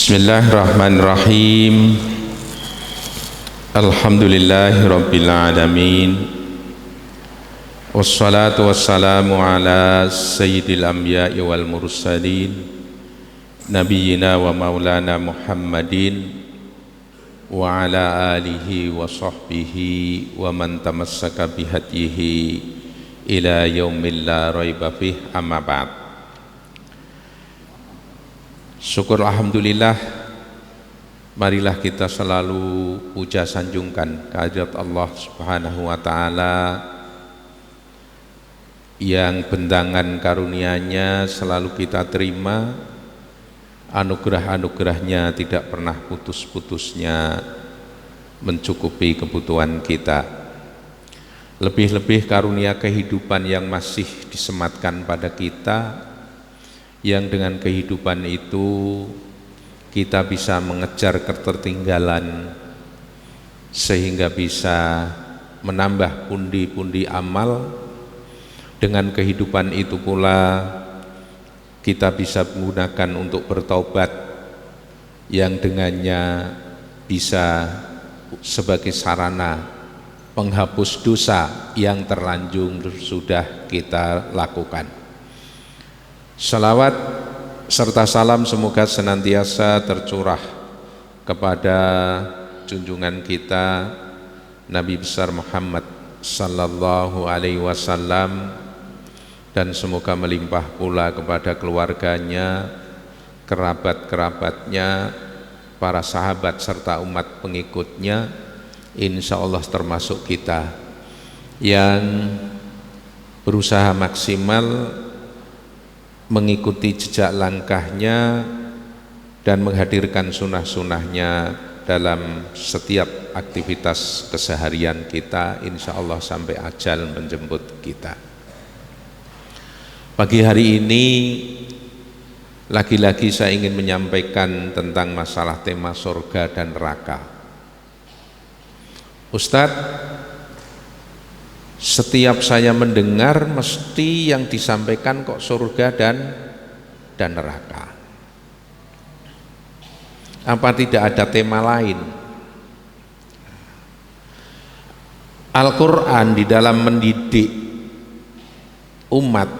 Bismillahirrahmanirrahim. Alhamdulillahirabbil alamin. Wassalatu wassalamu ala sayyidil anbiya'i wal mursalin nabiyyina wa maulana Muhammadin wa ala alihi wa sahbihi wa man tamassaka bihadyihi ila yaumil la raiba fih, amma ba'd. Syukur alhamdulillah, marilah kita selalu puja sanjungkan kehadirat Allah Subhanahu wa taala yang bendangan karunia-Nya selalu kita terima, anugerah-anugerahnya tidak pernah putus-putusnya mencukupi kebutuhan kita. Lebih-lebih karunia kehidupan yang masih disematkan pada kita, yang dengan kehidupan itu kita bisa mengejar ketertinggalan sehingga bisa menambah pundi-pundi amal. Dengan kehidupan itu pula kita bisa menggunakan untuk bertaubat, yang dengannya bisa sebagai sarana penghapus dosa yang terlanjur sudah kita lakukan. Salawat serta salam semoga senantiasa tercurah kepada junjungan kita Nabi besar Muhammad sallallahu alaihi wasallam, dan semoga melimpah pula kepada keluarganya, kerabat-kerabatnya, para sahabat serta umat pengikutnya, insya Allah termasuk kita yang berusaha maksimal mengikuti jejak langkahnya dan menghadirkan sunnah-sunnahnya dalam setiap aktivitas keseharian kita, insya Allah sampai ajal menjemput kita. Pagi hari ini lagi-lagi saya ingin menyampaikan tentang masalah tema surga dan neraka. Ustadz, setiap saya mendengar mesti yang disampaikan kok surga dan neraka. Apa tidak ada tema lain? Al-Quran di dalam mendidik umat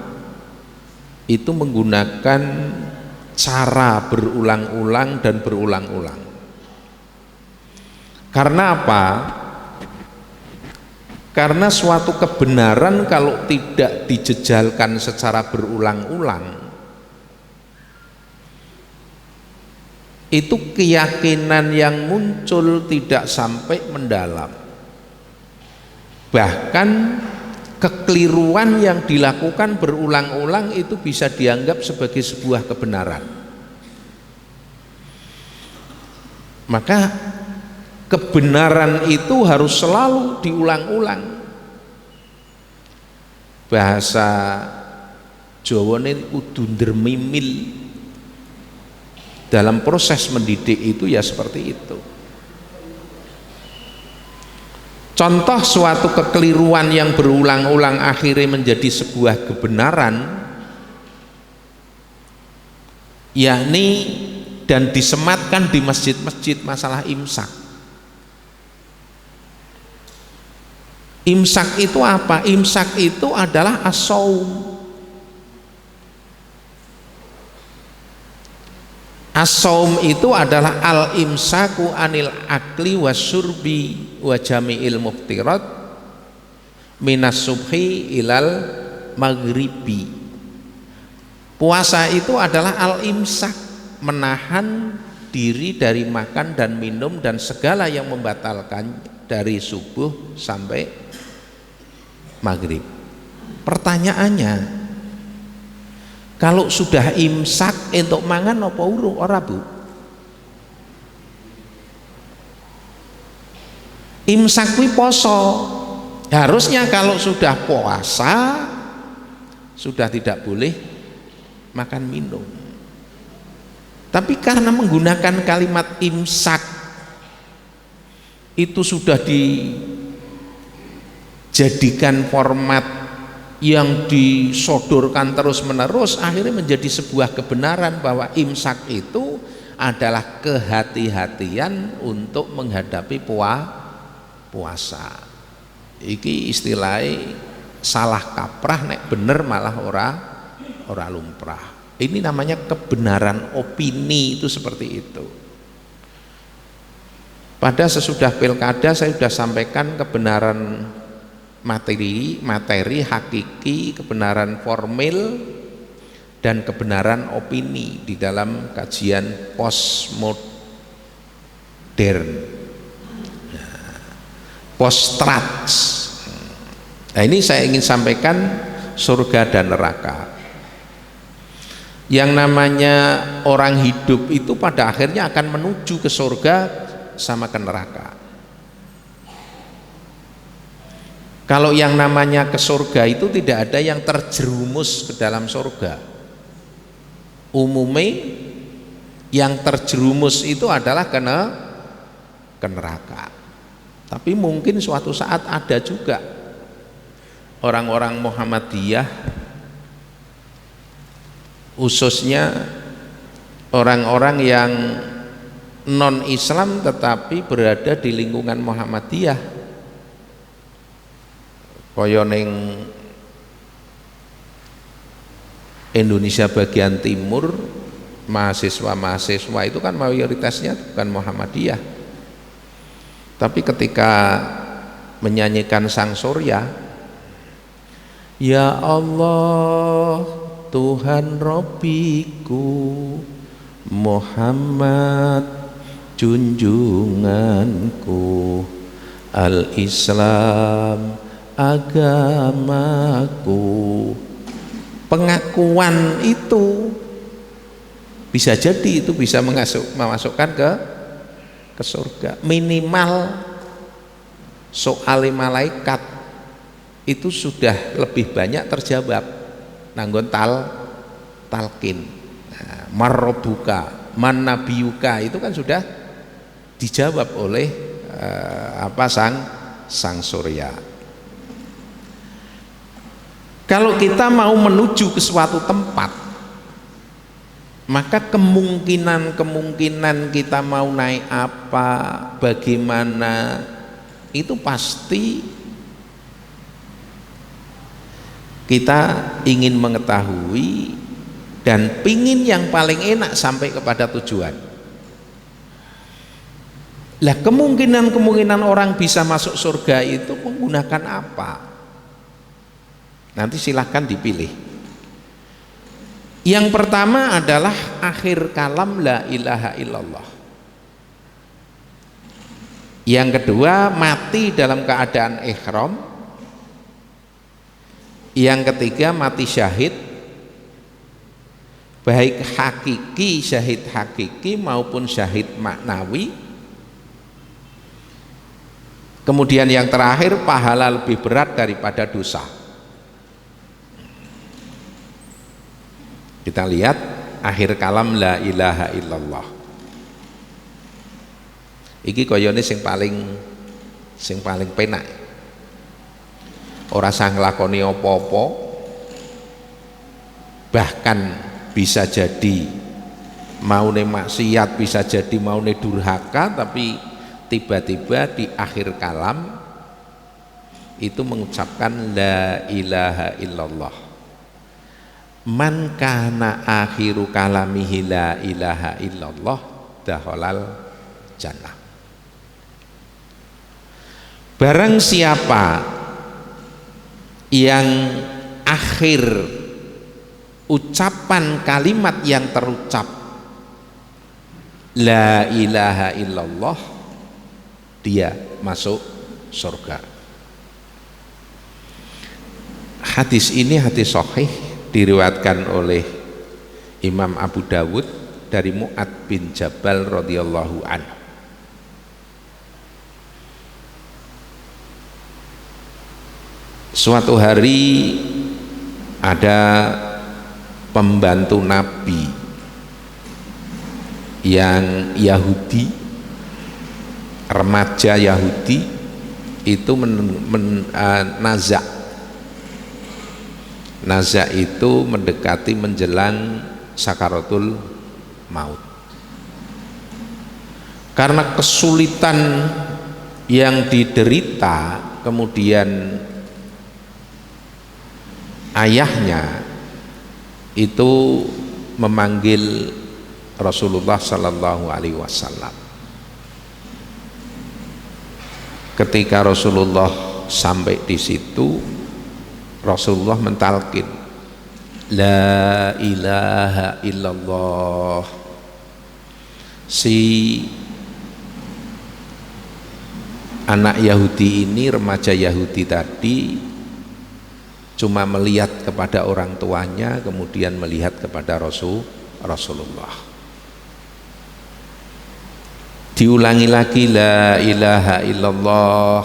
itu menggunakan cara berulang-ulang dan berulang-ulang. Karena apa? Karena suatu kebenaran kalau tidak dijejalkan secara berulang-ulang, itu keyakinan yang muncul tidak sampai mendalam. Bahkan kekeliruan yang dilakukan berulang-ulang itu bisa dianggap sebagai sebuah kebenaran. Maka kebenaran itu harus selalu diulang-ulang. Bahasa Jawa ini kudu ndermimil. Dalam proses mendidik itu ya seperti itu. Contoh suatu kekeliruan yang berulang-ulang akhirnya menjadi sebuah kebenaran, yakni dan disematkan di masjid-masjid masalah imsak. Imsak itu apa? Imsak itu adalah as-shaum. As-shaum itu adalah al-imsaku anil akli wasyurbi wa jami'il muftirat minas subhi ilal maghribi. Puasa itu adalah al-imsak, menahan diri dari makan dan minum dan segala yang membatalkan dari subuh sampai maghrib. Pertanyaannya, kalau sudah imsak entuk mangan apa urung ora, Bu? Imsak kuwi poso. Harusnya kalau sudah puasa sudah tidak boleh makan minum. Tapi karena menggunakan kalimat imsak itu sudah dijadikan format yang disodorkan terus menerus, akhirnya menjadi sebuah kebenaran bahwa imsak itu adalah kehati-hatian untuk menghadapi puasa. Iki istilahnya salah kaprah, nek bener malah ora lumrah. Ini namanya kebenaran opini, itu seperti itu. Pada sesudah pilkada saya sudah sampaikan kebenaran materi, hakiki, kebenaran formil, dan kebenaran opini di dalam kajian postmodern, postrat. Nah, ini saya ingin sampaikan surga dan neraka. Yang namanya orang hidup itu pada akhirnya akan menuju ke surga sama ke neraka. Kalau yang namanya ke surga itu tidak ada yang terjerumus ke dalam surga. Umumnya yang terjerumus itu adalah ke neraka. Tapi mungkin suatu saat ada juga orang-orang Muhammadiyah, khususnya orang-orang yang non Islam tetapi berada di lingkungan Muhammadiyah, kaya ning Indonesia bagian timur, mahasiswa itu kan mayoritasnya bukan Muhammadiyah, tapi ketika menyanyikan Sang Surya, ya Allah Tuhan Robbiku, Muhammad junjunganku, al-Islam agamaku. Pengakuan itu bisa jadi itu bisa memasukkan ke surga. Minimal soal malaikat itu sudah lebih banyak terjawab nanggon talqin. Nah, marrobuka, man nabiyuka itu kan sudah dijawab oleh sang Surya. Kalau kita mau menuju ke suatu tempat, maka kemungkinan kita mau naik apa, bagaimana, itu pasti kita ingin mengetahui dan pingin yang paling enak sampai kepada tujuan. Lah kemungkinan orang bisa masuk surga itu menggunakan apa? Nanti silahkan dipilih. Yang pertama adalah akhir kalam la ilaha illallah. Yang kedua mati dalam keadaan ihram. Yang ketiga mati syahid, baik hakiki, syahid hakiki maupun syahid maknawi. Kemudian yang terakhir pahala lebih berat daripada dosa. Kita lihat akhir kalam la ilaha illallah. Iki koyone sing paling penak. Ora sah nglakoni apa-apa, bahkan bisa jadi maune maksiat, bisa jadi maune durhaka, tapi tiba-tiba di akhir kalam itu mengucapkan la ilaha illallah. Man kana akhiru kalamihi la ilaha illallah dakhalal jannah. Barang siapa yang akhir ucapan kalimat yang terucap la ilaha illallah, dia masuk surga. Hadis ini hadis sahih, diriwayatkan oleh Imam Abu Dawud dari Mu'ad bin Jabal radhiyallahu anhu. Suatu hari ada pembantu Nabi yang Yahudi, remaja Yahudi itu nazak itu mendekati menjelang sakaratul maut. karena kesulitan yang diderita, kemudian ayahnya itu memanggil Rasulullah Sallallahu Alaihi Wasallam. Ketika Rasulullah sampai di situ, Rasulullah mentalkin, la ilaha illallah. Si anak Yahudi ini, remaja Yahudi tadi, cuma melihat kepada orang tuanya, kemudian melihat kepada Rasulullah. Diulangi lagi, la ilaha illallah.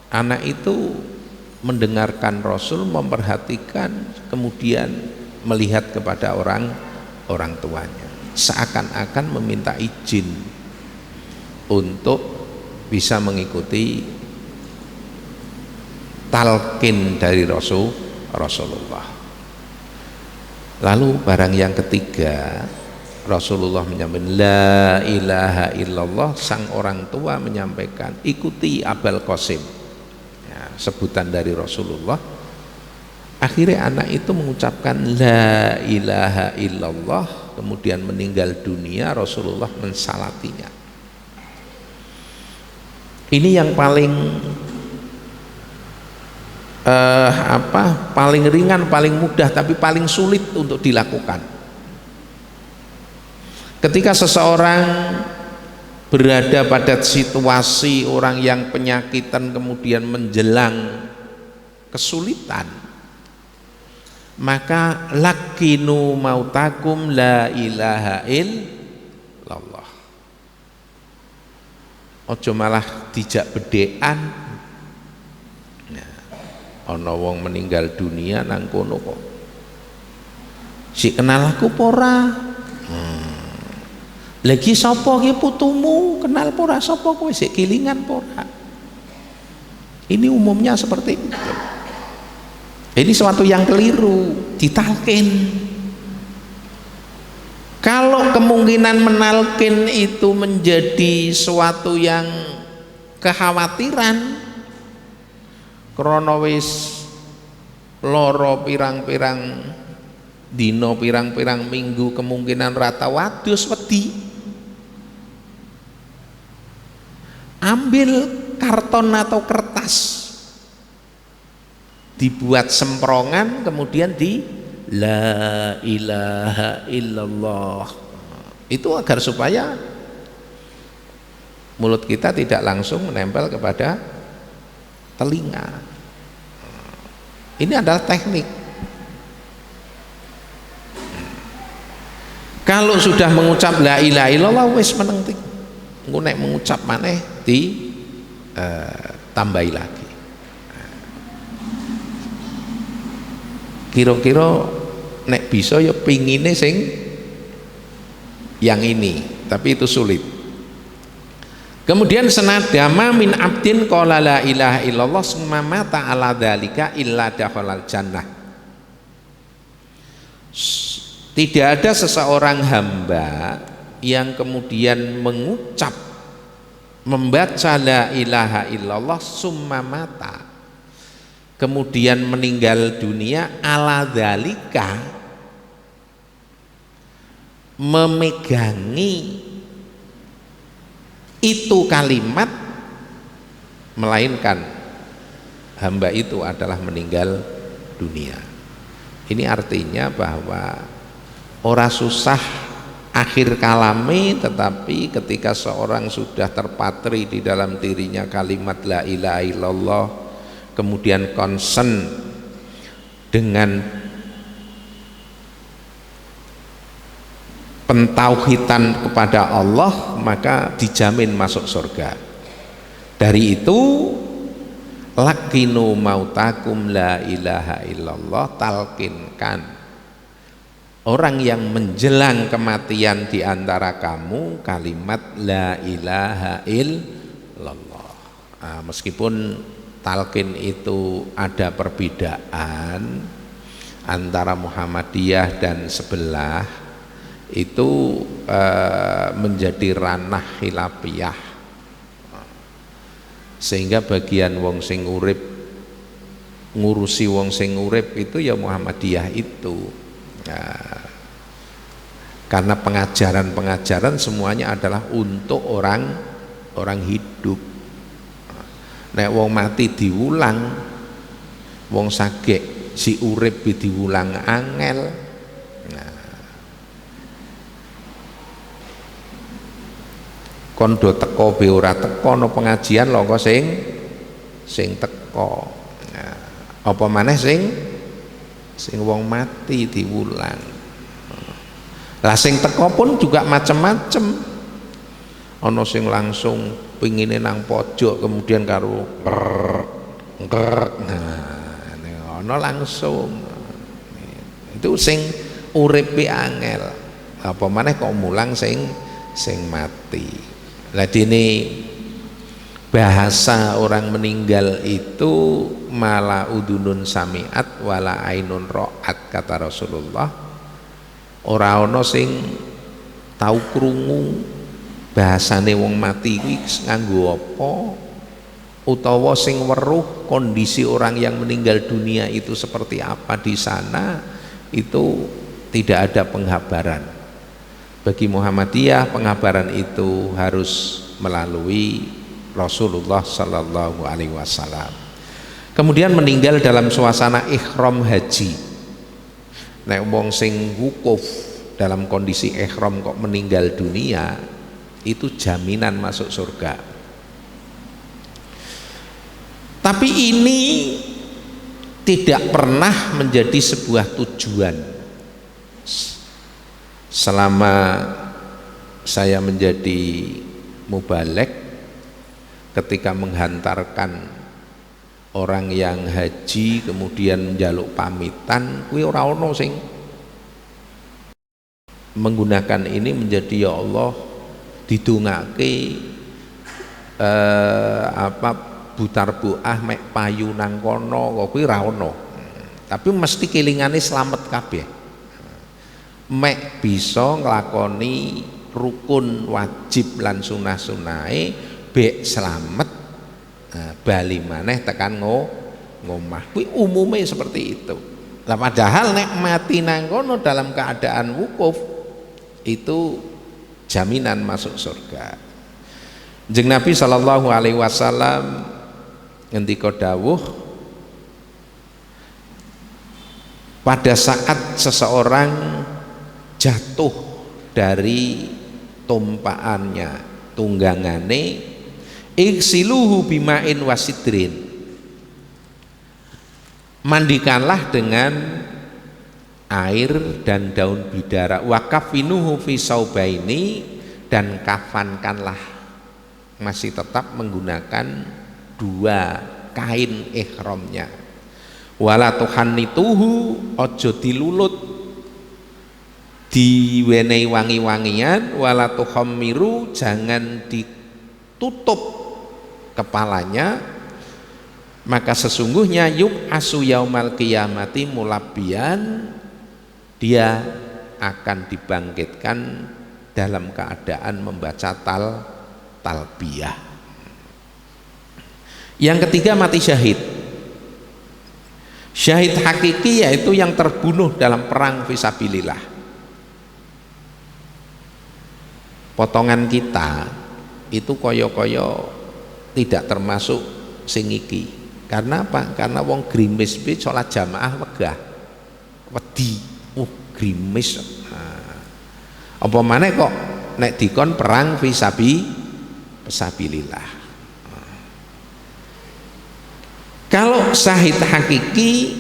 Anak itu mendengarkan Rasul, memperhatikan, kemudian melihat kepada orang tuanya, seakan-akan meminta izin untuk bisa mengikuti talqin dari Rasulullah. Lalu barang yang ketiga, Rasulullah menyampaikan la ilaha illallah, sang orang tua menyampaikan ikuti Abul Qasim, ya, sebutan dari Rasulullah. Akhirnya anak itu mengucapkan la ilaha illallah, kemudian meninggal dunia. Rasulullah mensalatinya. Ini yang paling paling ringan, paling mudah, tapi paling sulit untuk dilakukan. Ketika seseorang berada pada situasi orang yang penyakitan kemudian menjelang kesulitan, maka lakinu mautakum la ilaha illallah. Ojo malah dijak bedean. Ana wong meninggal dunia nang kono kok si kenal aku pora. Lagi sapa ki putumu, kenal pora sapa kowe, sik kilingan pora. Ini umumnya seperti itu. Ini suatu yang keliru, ditalkin. Kalau kemungkinan menalkin itu menjadi suatu yang kekhawatiran, krono wis loro pirang-pirang dino, pirang-pirang minggu, kemungkinan rata wadus wedi, ambil karton atau kertas, dibuat semprongan, kemudian di la ilaha illallah, itu agar supaya mulut kita tidak langsung menempel kepada telinga. Ini adalah teknik. Kalau sudah mengucap la ilaha illallah wis meneng tik. Engko nek mengucap maneh di tambahi lagi. Kira-kira nek bisa ya pingine sing yang ini, tapi itu sulit. Kemudian senadama min abdin qala la ilaha illallah summa mata ala dzalika illa dakhalal jannah. Tidak ada seseorang hamba yang kemudian mengucap, membaca la ilaha illallah summa mata, kemudian meninggal dunia ala dzalika, memegangi itu kalimat, melainkan hamba itu adalah meninggal dunia. Ini artinya bahwa ora susah akhir kalami, tetapi ketika seorang sudah terpatri di dalam dirinya kalimat la ilaha illallah, kemudian concern dengan pentauhidan kepada Allah, maka dijamin masuk surga. Dari itu lakinu mautakum la ilaha illallah, talkinkan orang yang menjelang kematian di antara kamu kalimat la ilaha illallah. Meskipun talqin itu ada perbedaan antara Muhammadiyah dan sebelah, itu menjadi ranah khilafiyah, sehingga bagian wong sing urip ngurusi wong sing urip itu ya Muhammadiyah itu. Nah, karena pengajaran semuanya adalah untuk orang hidup. Nek wong mati diulang, wong sagek si urip diulang angel. Nah, kondo teko be ora teko no pengajian longko sing teko. Nah, apa maneh sing wong mati diulang. Lah sing teko pun juga macem-macem. Ana sing langsung pingine nang pojok kemudian karo ngkrek. Nah, ana langsung. Itu sing uripe angel. Apa maneh kok mulang sing mati. Lah dene bahasa orang meninggal itu mala udunun samiat wala ainun ro'at, kata Rasulullah. Ora ana sing tau krungu bahasane wong mati kuwi nganggo apa, utawa sing weruh kondisi orang yang meninggal dunia itu seperti apa di sana, itu tidak ada penghabaran. Bagi Muhammadiyah penghabaran itu harus melalui Rasulullah Sallallahu Alaihi Wasallam. Kemudian meninggal dalam suasana ihram haji. Nek wong sing wukuf dalam kondisi ihram kok meninggal dunia, itu jaminan masuk surga. Tapi ini tidak pernah menjadi sebuah tujuan. Selama saya menjadi mubalek, ketika menghantarkan orang yang haji kemudian njaluk pamitan, kuwi ora ono sing menggunakan ini menjadi ya Allah didongake butar buah mek payu nang kono, kok kuwi ora ono. Tapi mesti kelingane slamet kabeh. Mek bisa nglakoni rukun wajib lan sunah-sunahe bek slamet, bali maneh tekan ngomah. Kuwi umume seperti itu. Lah padahal nek mati nang kono dalam keadaan wukuf itu jaminan masuk surga. Jeung Nabi sallallahu alaihi wasallam ngendika dawuh, pada saat seseorang jatuh dari tumpaannya, tunggangane, iksiluhu bima'in wasidrin, mandikanlah dengan air dan daun bidara, wakafinuhu fi saubaini, dan kafankanlah, masih tetap menggunakan dua kain ihramnya, wala tuhannituhu, ojo dilulut, diwenehi wangi-wangian, wala tuhammiru, jangan ditutup kepalanya, maka sesungguhnya yub'asu yaumal qiyamati mulabbiyan, dia akan dibangkitkan dalam keadaan membaca talbiyah. Yang ketiga, mati syahid. Syahid hakiki yaitu yang terbunuh dalam perang fisabilillah. Potongan kita itu koyo-koyo tidak termasuk sing iki. Karena apa? Karena wong grimis bi sholat jamaah wegah, wedi, grimis. Apa maneh kok nek dikon perang fisabilillah. Kalau syahid hakiki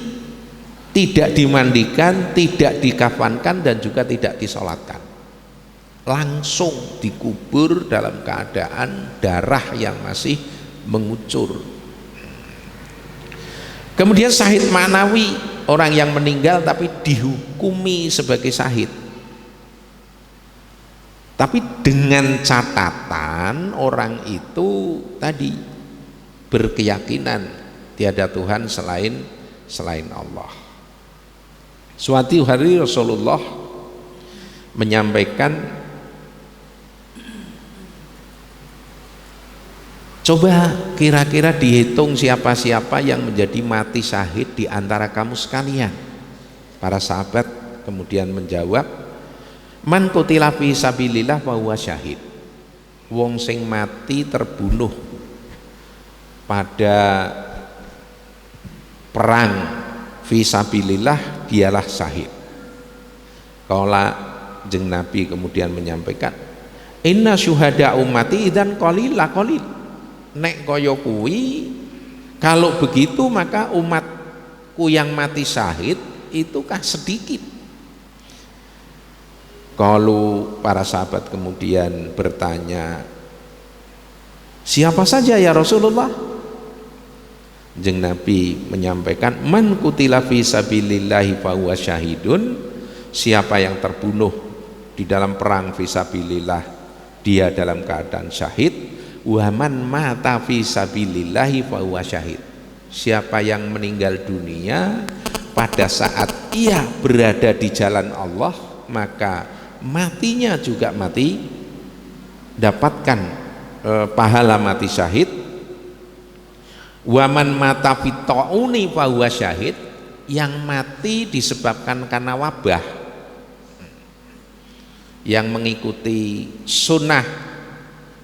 tidak dimandikan, tidak dikafankan, dan juga tidak disolatkan, langsung dikubur dalam keadaan darah yang masih mengucur. Kemudian syahid ma'nawi, orang yang meninggal tapi dihukumi sebagai syahid, tapi dengan catatan orang itu tadi berkeyakinan tiada Tuhan selain Allah. Suatu hari Rasulullah menyampaikan, coba kira-kira dihitung siapa-siapa yang menjadi mati syahid di antara kamu sekalian. Para sahabat kemudian menjawab, man qutila fi sabilillah fa huwa syahid. Wong sing mati terbunuh pada perang fi sabilillah dialah syahid. Qala jeung Nabi kemudian menyampaikan, inna syuhada ummati idzan qalil. Nek kaya kuwi, kalau begitu maka umatku yang mati syahid itu kah sedikit. Kalau para sahabat kemudian bertanya, siapa saja ya Rasulullah? Jeung Nabi menyampaikan, man qutila fi sabilillahi fa huwa syahidun. Siapa yang terbunuh di dalam perang fi sabilillah, dia dalam keadaan syahid. Wa man mata fi sabilillahi fa huwa syahid. Siapa yang meninggal dunia pada saat ia berada di jalan Allah, maka matinya juga mati, dapatkan pahala mati syahid. Wa man mata fi ta'uni fa huwa syahid. Yang mati disebabkan karena wabah, yang mengikuti sunnah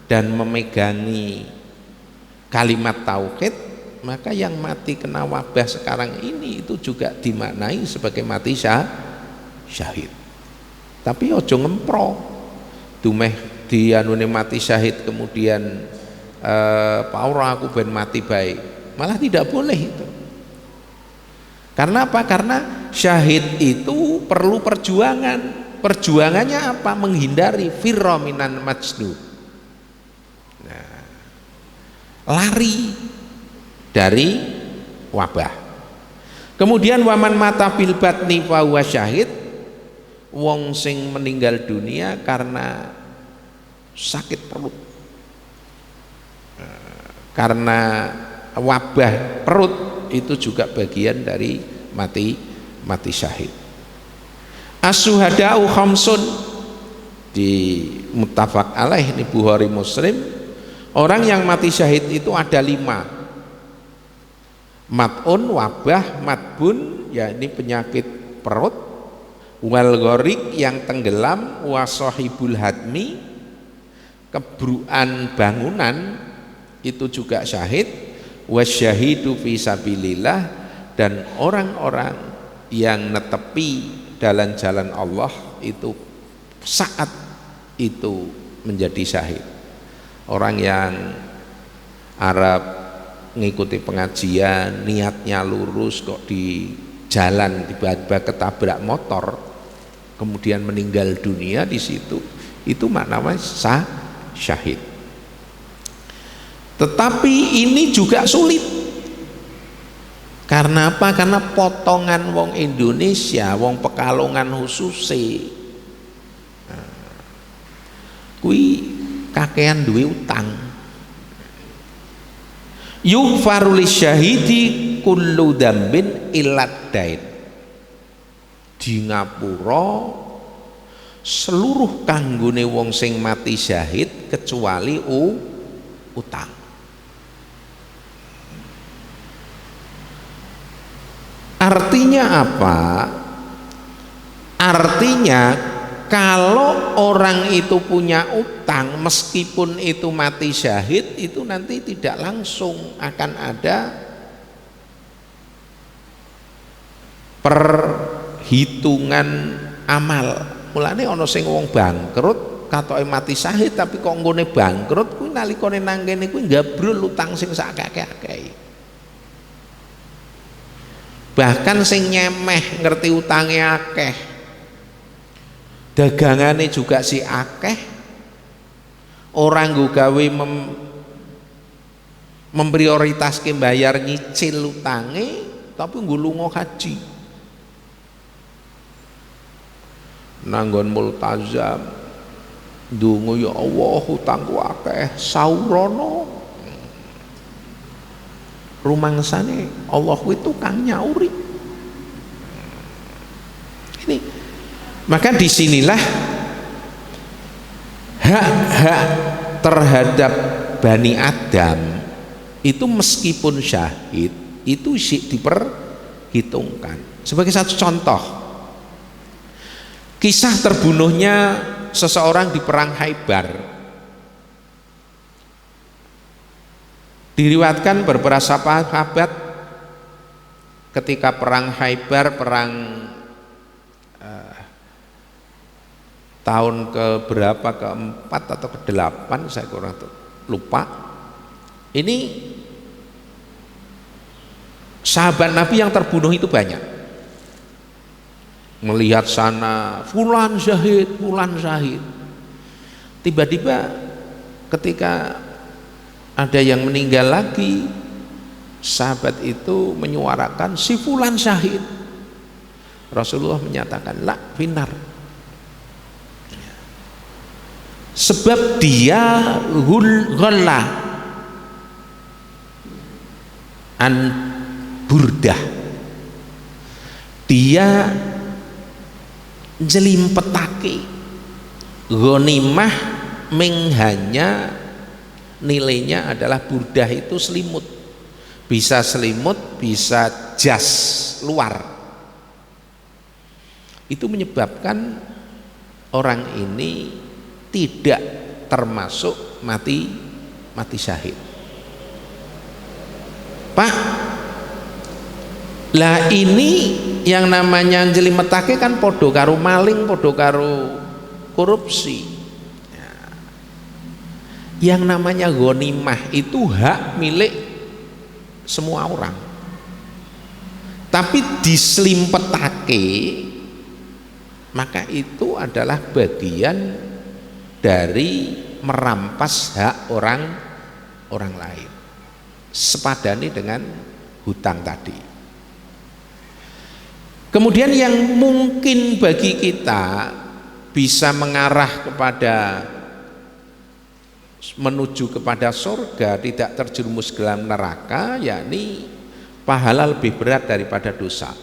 dan memegangi kalimat tauhid, maka yang mati kena wabah sekarang ini itu juga dimaknai sebagai mati syahid. Tapi ojo ngempro dumeh dianune mati syahid kemudian paura aku ben mati baik, malah tidak boleh itu. Karena apa? Karena syahid itu perlu perjuangan. Perjuangannya apa? Menghindari firra minan majnun, lari dari wabah. Kemudian waman mata bil batni fa huwa syahid. Wong sing meninggal dunia karena sakit perut, karena wabah perut, itu juga bagian dari mati syahid. As-syuhada'u khamsun, di muttafaq alaih ini Bukhari Muslim. Orang yang mati syahid itu ada 5. Mat'un, wabah, matbun, ya ini penyakit perut, wal gharik, yang tenggelam, wasahibul hadmi, kebruan bangunan, itu juga syahid, wasyahidu fi sabilillah, dan orang-orang yang netepi dalam jalan Allah itu saat itu menjadi syahid. Orang yang Arab ngikuti pengajian, niatnya lurus, kok di jalan tiba-tiba ketabrak motor, kemudian meninggal dunia di situ, itu maknanya syahid. Tetapi ini juga sulit. Karena apa? Karena potongan wong Indonesia, wong Pekalongan khususnya, kui kakean duwe utang. Yughfaru lisyahidi kullu dzambin illad dain. Di ngapura seluruh kanggone wong sing mati syahid kecuali utang. Artinya apa? Artinya kalau orang itu punya utang, meskipun itu mati syahid, itu nanti tidak langsung akan ada perhitungan amal. Mulane ana sing wong bangkrut katoke mati syahid tapi kok nggone bangkrut kuwi nalikane nang kene kuwi gabrul utang sing sak akeh-akeh. Bahkan sing nyemeh ngerti utange akeh, dagangane juga si akeh, orang nggo gawe memprioritaske bayar nyicil utange tapi nggo lunga haji nanggon multazam ndonga, ya Allah utangku akeh saurono. Rumangsane Allah kuwi tukang nyauri. Ini maka disinilah hak-hak terhadap Bani Adam itu meskipun syahid itu diperhitungkan. Sebagai satu contoh, kisah terbunuhnya seseorang di perang Khaybar. Diriwayatkan beberapa sahabat ketika perang Khaybar, perang tahun keberapa, keempat atau kedelapan, saya kurang lupa. Ini sahabat Nabi yang terbunuh itu banyak. Melihat sana, fulan syahid, fulan syahid. Tiba-tiba ketika ada yang meninggal lagi, sahabat itu menyuarakan si fulan syahid. Rasulullah menyatakan la finar, sebab dia ghalla an Burdah, dia njelimpetake ghanimah ming hanya nilainya adalah Burdah itu selimut, bisa selimut, bisa jas luar. Itu menyebabkan orang ini tidak termasuk mati syahid. Pak, lah ini yang namanya njelimetake kan podo karo maling, podo karo korupsi. Yang namanya ghanimah itu hak milik semua orang, tapi diselimpetake, maka itu adalah bagian dari merampas hak orang lain, sepadani dengan hutang tadi. Kemudian yang mungkin bagi kita bisa mengarah kepada menuju kepada surga, tidak terjerumus ke dalam neraka, yakni pahala lebih berat daripada dosa.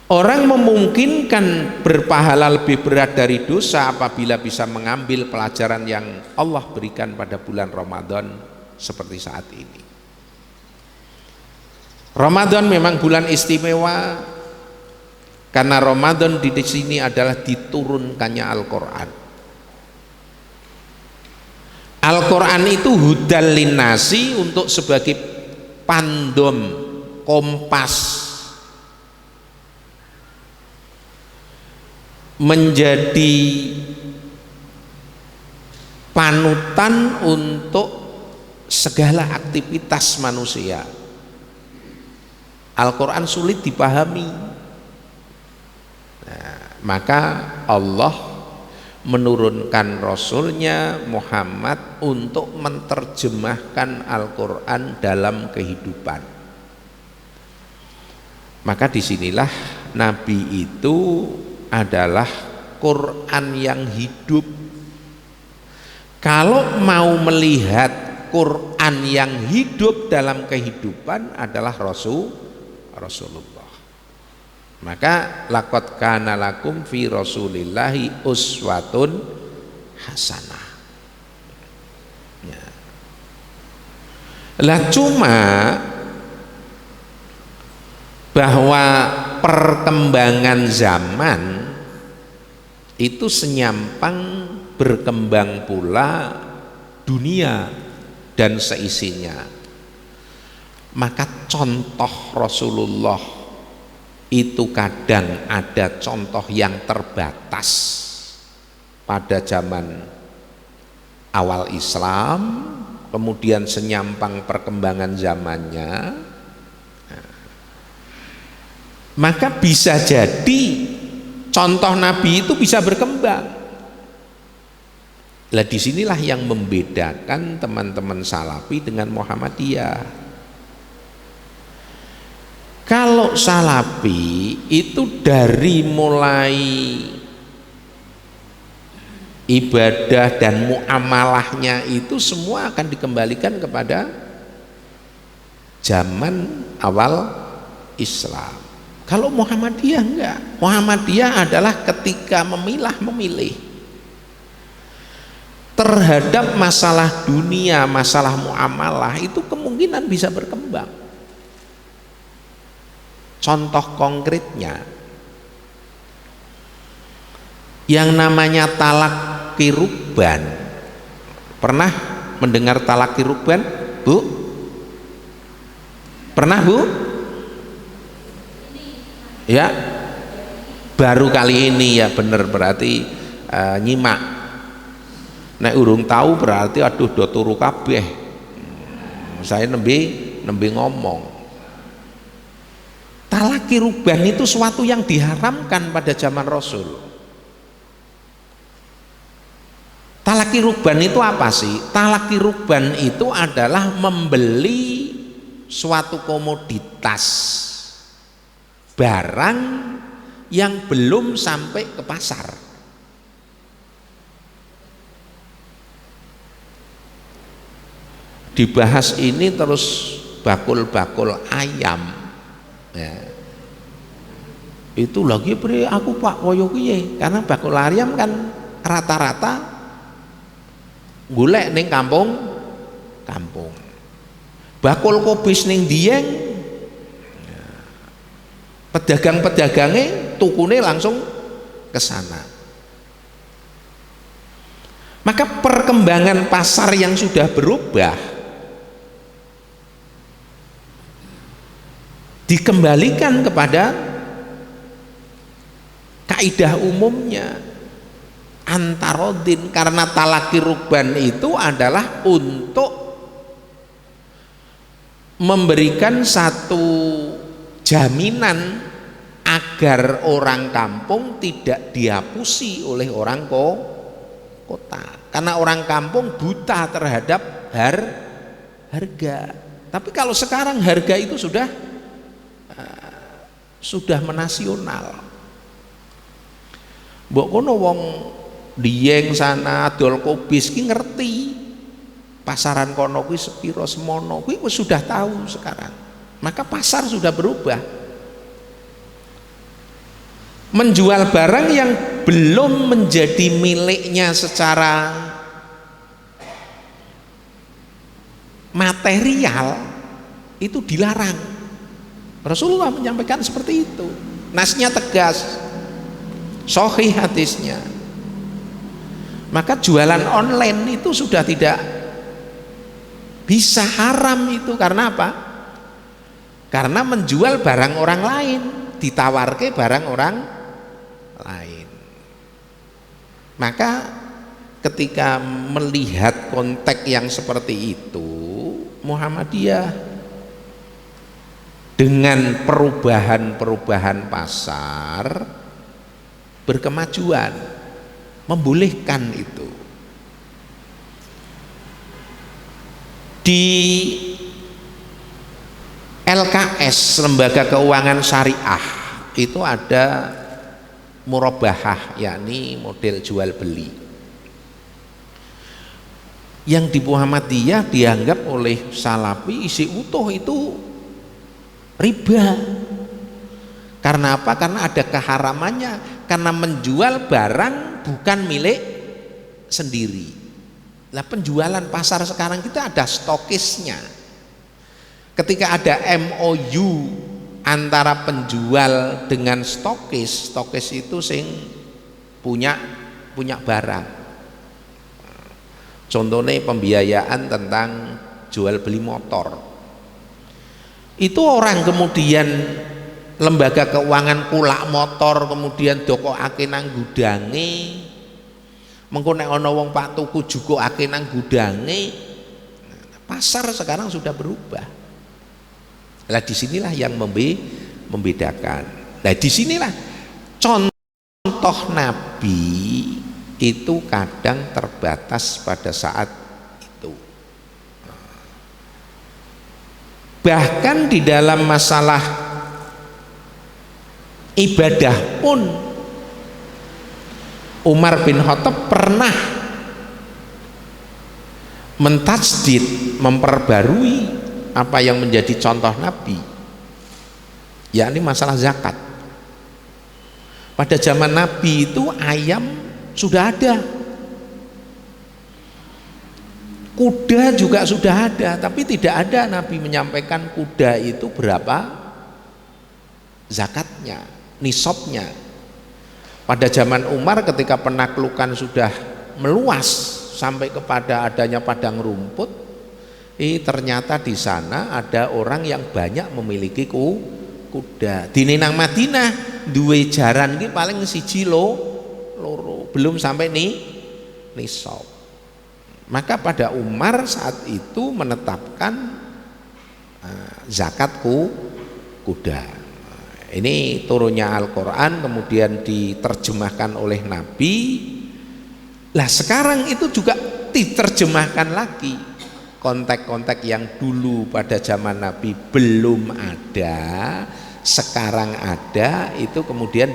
Orang memungkinkan berpahala lebih berat dari dosa apabila bisa mengambil pelajaran yang Allah berikan pada bulan Ramadan seperti saat ini. Ramadan memang bulan istimewa karena Ramadan di sini adalah diturunkannya Al-Qur'an. Al-Quran itu hudal linnasi, untuk sebagai pandom, kompas, menjadi panutan untuk segala aktivitas manusia. Al-Quran sulit dipahami, maka Allah menurunkan Rasulnya Muhammad untuk menerjemahkan Al-Quran dalam kehidupan. Maka disinilah Nabi itu adalah Quran yang hidup. Kalau mau melihat Quran yang hidup dalam kehidupan adalah Rasulullah. Maka laqad kana lakum fi rasulillahi uswatun hasanah. Ya. Lah cuma bahwa perkembangan zaman itu senyampang berkembang pula dunia dan seisinya. Maka contoh Rasulullah itu kadang ada contoh yang terbatas pada zaman awal Islam, kemudian senyampang perkembangan zamannya, maka bisa jadi contoh Nabi itu bisa berkembang. Lah disinilah yang membedakan teman-teman Salafi dengan Muhammadiyah. Kalau Salafi itu dari mulai ibadah dan muamalahnya itu semua akan dikembalikan kepada zaman awal Islam. Kalau Muhammadiyah enggak. Muhammadiyah adalah ketika memilih terhadap masalah dunia, masalah muamalah itu kemungkinan bisa berkembang. Contoh konkretnya, yang namanya talaqi rukban. Pernah mendengar talaqi rukban, Bu? Pernah, Bu? Ya, baru kali ini ya, bener, berarti nyimak. Nek urung tahu berarti aduh do turu kabeh. Saya nembe ngomong. Talaqi rukban itu suatu yang diharamkan pada zaman Rasul. Talaqi rukban itu apa sih? Talaqi rukban itu adalah membeli suatu komoditas, barang yang belum sampai ke pasar. Dibahas ini terus bakul-bakul ayam ya. Itu lagi beri aku Pak koyo piye, karena bakul ayam kan rata-rata golek ning kampung. Bakul kobis ning Dieng, pedagang-pedagangnya tukune langsung ke sana. Maka perkembangan pasar yang sudah berubah dikembalikan kepada kaidah umumnya antarodin, karena talaqi rukban itu adalah untuk memberikan satu jaminan agar orang kampung tidak dihapusi oleh orang kota, karena orang kampung buta terhadap harga. Tapi kalau sekarang harga itu sudah menasional. Mbok kono wong Dieng sana dol kobis ki ngerti pasaran kono kuwi sepiro semono, kuwi sudah tahu sekarang. Maka pasar sudah berubah. Menjual barang yang belum menjadi miliknya secara material itu dilarang. Rasulullah menyampaikan seperti itu. Nasnya tegas, sahih hadisnya. Maka jualan online itu sudah tidak bisa, haram itu. Karena apa? Karena menjual barang orang lain, ditawarke barang orang lain. Maka ketika melihat konteks yang seperti itu, Muhammadiyah dengan perubahan-perubahan pasar berkemajuan, membolehkan itu. Di LKS, Lembaga Keuangan Syariah, itu ada murabahah, yakni model jual beli, yang di Muhammadiyah dianggap oleh Salafi isi utuh itu riba. Karena apa? Karena ada keharamannya, karena menjual barang bukan milik sendiri. Nah, penjualan pasar sekarang kita ada stokisnya. Ketika ada MOU antara penjual dengan stokis, stokis itu sing punya barang. Contohnya pembiayaan tentang jual beli motor. Itu orang kemudian lembaga keuangan kulak motor, kemudian dokokake nang gudange. Mengko nek ana wong Pak tuku jukokake nang gudange. Pasar sekarang sudah berubah. Lah disinilah yang membedakan. Nah disinilah contoh Nabi itu kadang terbatas pada saat itu. Bahkan di dalam masalah ibadah pun Umar bin Khattab pernah mentasdid, memperbarui apa yang menjadi contoh Nabi, yakni masalah zakat. Pada zaman Nabi itu ayam sudah ada, kuda juga sudah ada, tapi tidak ada Nabi menyampaikan kuda itu berapa zakatnya, nisabnya. Pada zaman Umar ketika penaklukan sudah meluas sampai kepada adanya padang rumput, ternyata di sana ada orang yang banyak memiliki kuda. Dene nang Madinah duwe jaran ki paling siji loro, belum sampai nisab. Maka pada Umar saat itu menetapkan zakat kuda. Ini turunnya Al-Quran kemudian diterjemahkan oleh Nabi. Lah sekarang itu juga diterjemahkan lagi. Konteks-konteks yang dulu pada zaman Nabi belum ada, sekarang ada, itu kemudian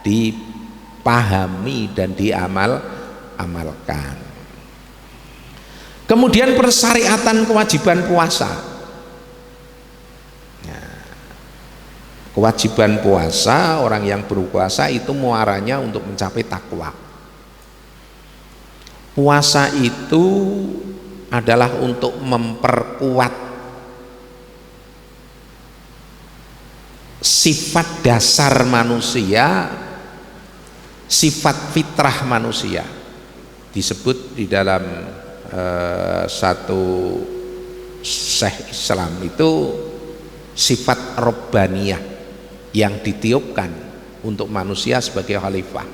dipahami dan diamalkan. Kemudian persyariatan kewajiban puasa. Kewajiban puasa, orang yang berpuasa itu muaranya untuk mencapai takwa. Puasa itu adalah untuk memperkuat sifat dasar manusia, sifat fitrah manusia. Disebut di dalam satu syekh Islam itu sifat robbaniyah yang ditiupkan untuk manusia sebagai khalifah.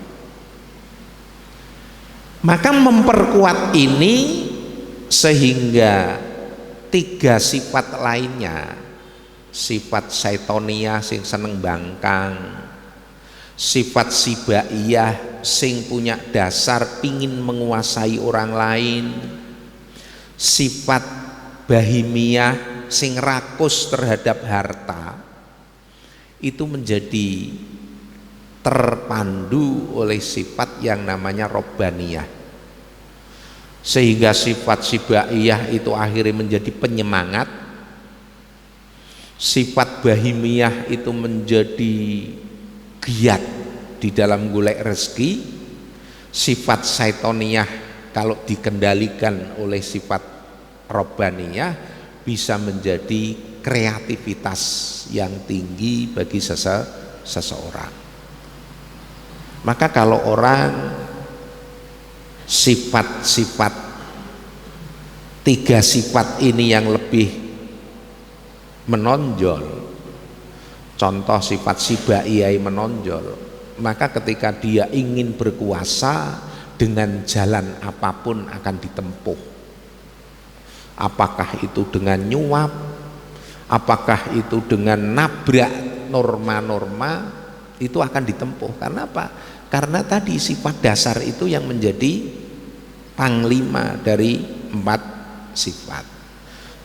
Maka memperkuat ini sehingga tiga sifat lainnya, sifat syaitonia sing seneng bangkang, sifat sibaiyah sing punya dasar pingin menguasai orang lain, sifat bahimiyah sing rakus terhadap harta, itu menjadi terpandu oleh sifat yang namanya robbaniyah, sehingga sifat sibaiyah itu akhirnya menjadi penyemangat, sifat bahimiyah itu menjadi giat di dalam golek rezeki, sifat syaitoniyah kalau dikendalikan oleh sifat robbaniyah bisa menjadi kreativitas yang tinggi bagi seseorang. Maka kalau orang sifat-sifat tiga sifat ini yang lebih menonjol, contoh sifat sibaiyah menonjol, maka ketika dia ingin berkuasa dengan jalan apapun akan ditempuh. Apakah itu dengan nyuap, apakah itu dengan nabrak norma-norma, itu akan ditempuh. Karena apa? Karena tadi sifat dasar itu yang menjadi panglima dari 4 sifat.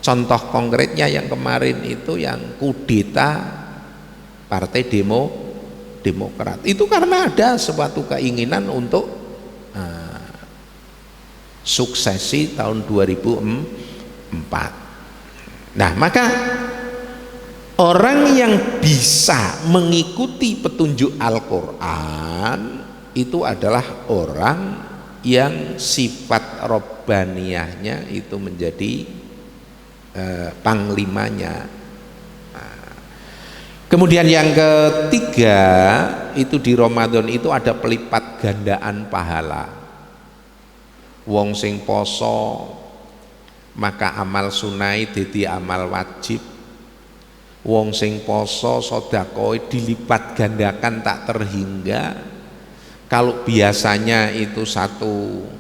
Contoh konkretnya yang kemarin itu yang kudeta Partai Demokrat, itu karena ada suatu keinginan untuk suksesi tahun 2004. Nah, maka orang yang bisa mengikuti petunjuk Al-Quran itu adalah orang yang sifat robbaniyahnya itu menjadi panglimanya. Kemudian yang ketiga itu di Ramadan itu ada pelipat gandaan pahala. Wong sing poso maka amal sunai dadi amal wajib. Wong sing poso sedekah dilipat gandakan tak terhingga. Kalau biasanya itu 1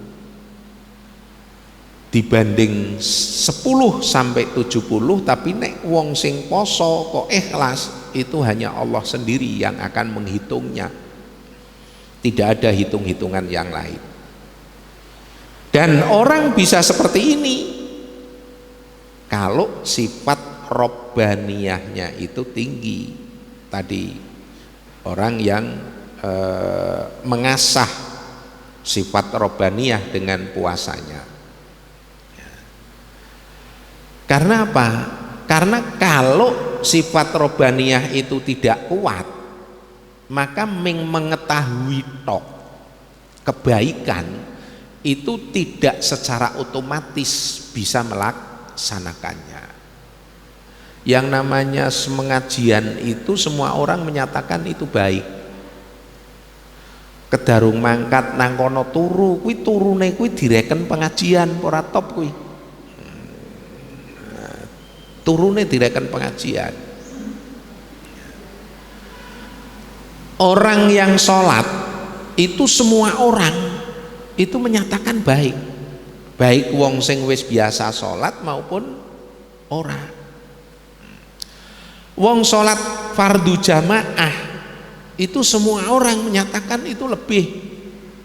dibanding 10 sampai 70, tapi nek wong sing poso kok ikhlas itu hanya Allah sendiri yang akan menghitungnya. Tidak ada hitung-hitungan yang lain. Dan orang bisa seperti ini kalau sifat robbaniyahnya itu tinggi. Tadi orang yang mengasah sifat robbaniyah dengan puasanya. Karena apa? Karena kalau sifat robbaniyah itu tidak kuat, maka mengetahui tok kebaikan itu tidak secara otomatis bisa melaksanakannya. Yang namanya mengajian itu semua orang menyatakan itu baik. Kedarung mangkat nang kono turu, kuwi turune kuwi direken pengajian ora top kuwi. Turune direken pengajian. Orang yang sholat itu semua orang itu menyatakan baik, baik wong sing wis biasa sholat maupun ora. Wong sholat fardu jamaah itu semua orang menyatakan itu lebih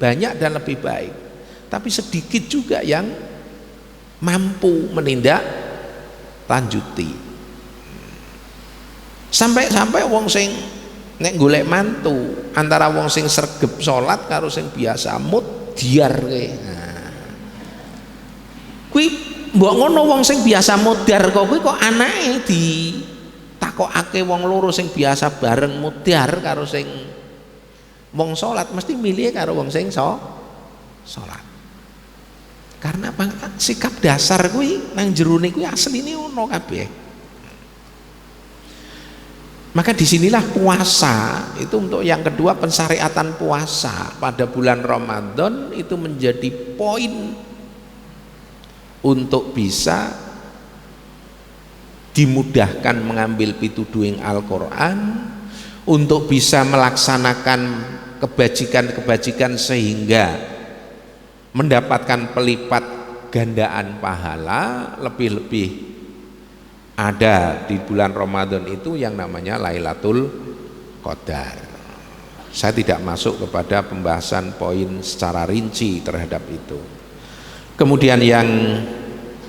banyak dan lebih baik, tapi sedikit juga yang mampu menindak lanjuti. Sampai wong sing nek golek mantu antara wong sing sregep salat karo sing biasa mudhar kowe. Nah. Kuwi mbok ngono wong sing biasa mudhar kok kuwi kok anake ditakokake wong loro sing biasa bareng mudhar karo sing wong salat mesti milih karo wong sing salat. Karena apa? Sikap dasar kuwi nang jerone kuwi asline ono kabeh. Maka disinilah puasa itu untuk yang kedua, pensyariatan puasa pada bulan Ramadan itu menjadi poin untuk bisa dimudahkan mengambil pituduhing Al-Quran, untuk bisa melaksanakan kebajikan-kebajikan sehingga mendapatkan pelipat gandaan pahala. Lebih-lebih ada di bulan Ramadan itu yang namanya Lailatul Qadar. Saya tidak masuk kepada pembahasan poin secara rinci terhadap itu. Kemudian yang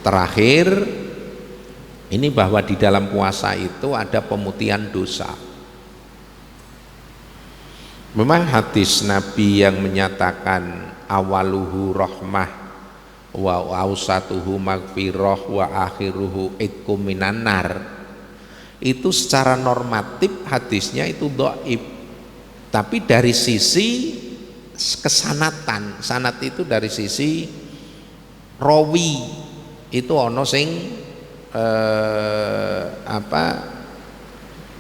terakhir ini bahwa di dalam puasa itu ada pemutihan dosa. Memang hadis Nabi yang menyatakan awaluhu rahmah wa ausatuhu magfirah wa akhiruhu itqum minan nar, itu secara normatif hadisnya itu dhaif, tapi dari sisi kesanatan, sanad itu dari sisi rawi itu ono sing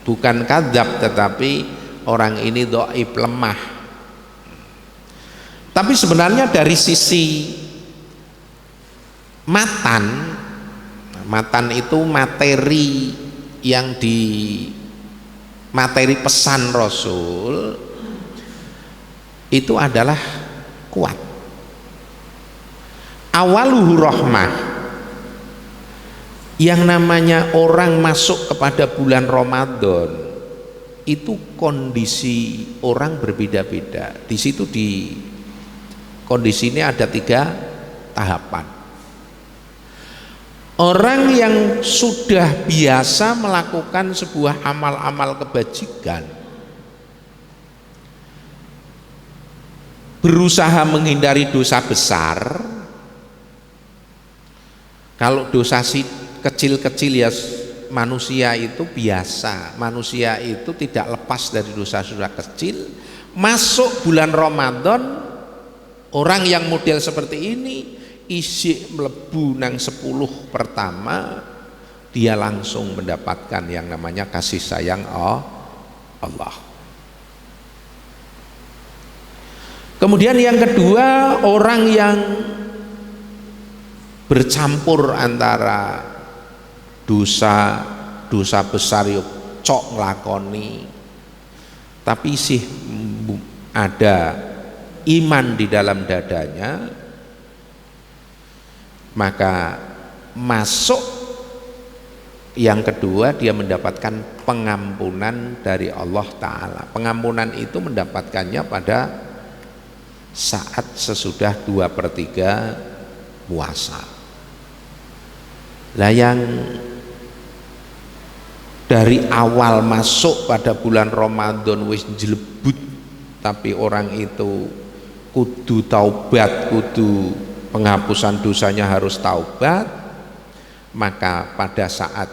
bukan kadzab tetapi orang ini dhaif, lemah. Tapi sebenarnya dari sisi matan itu materi yang di materi pesan Rasul itu adalah kuat. Awaluhu rahmah, yang namanya orang masuk kepada bulan Ramadan itu kondisi orang berbeda-beda. Di situ di kondisi ini ada 3 tahapan. Orang yang sudah biasa melakukan sebuah amal-amal kebajikan, berusaha menghindari dosa besar. Kalau dosa kecil-kecil ya manusia itu biasa, manusia itu tidak lepas dari dosa-dosa kecil. Masuk bulan Ramadan, orang yang model seperti ini isi melebu nang 10 pertama, dia langsung mendapatkan yang namanya kasih sayang Allah. Kemudian yang kedua, orang yang bercampur antara dosa besar yuk cok nglakoni, tapi sih ada iman di dalam dadanya, maka masuk yang kedua dia mendapatkan pengampunan dari Allah Ta'ala. Pengampunan itu mendapatkannya pada saat sesudah 2/3 puasa. Lah yang dari awal masuk pada bulan Ramadan wis jelebut, tapi orang itu kudu taubat, kudu penghapusan dosanya harus taubat, maka pada saat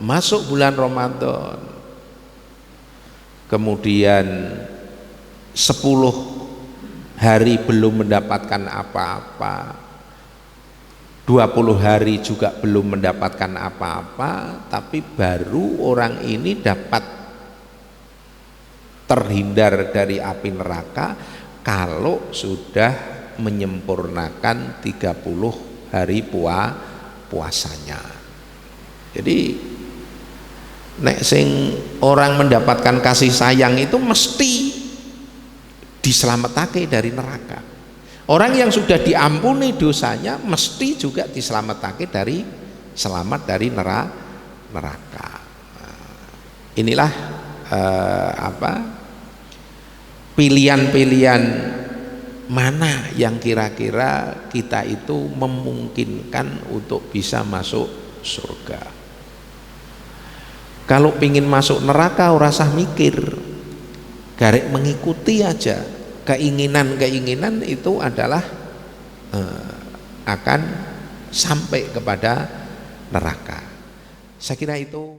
masuk bulan Ramadan, kemudian 10 hari belum mendapatkan apa-apa, 20 hari juga belum mendapatkan apa-apa, tapi baru orang ini dapat terhindar dari api neraka kalau sudah menyempurnakan 30 hari puasanya. Jadi nek sing orang mendapatkan kasih sayang itu mesti diselamatake dari neraka. Orang yang sudah diampuni dosanya mesti juga diselamatake dari neraka. Inilah pilihan-pilihan mana yang kira-kira kita itu memungkinkan untuk bisa masuk surga. Kalau pingin masuk neraka ora usah mikir, garek mengikuti aja. Keinginan-keinginan itu adalah akan sampai kepada neraka. Saya kira itu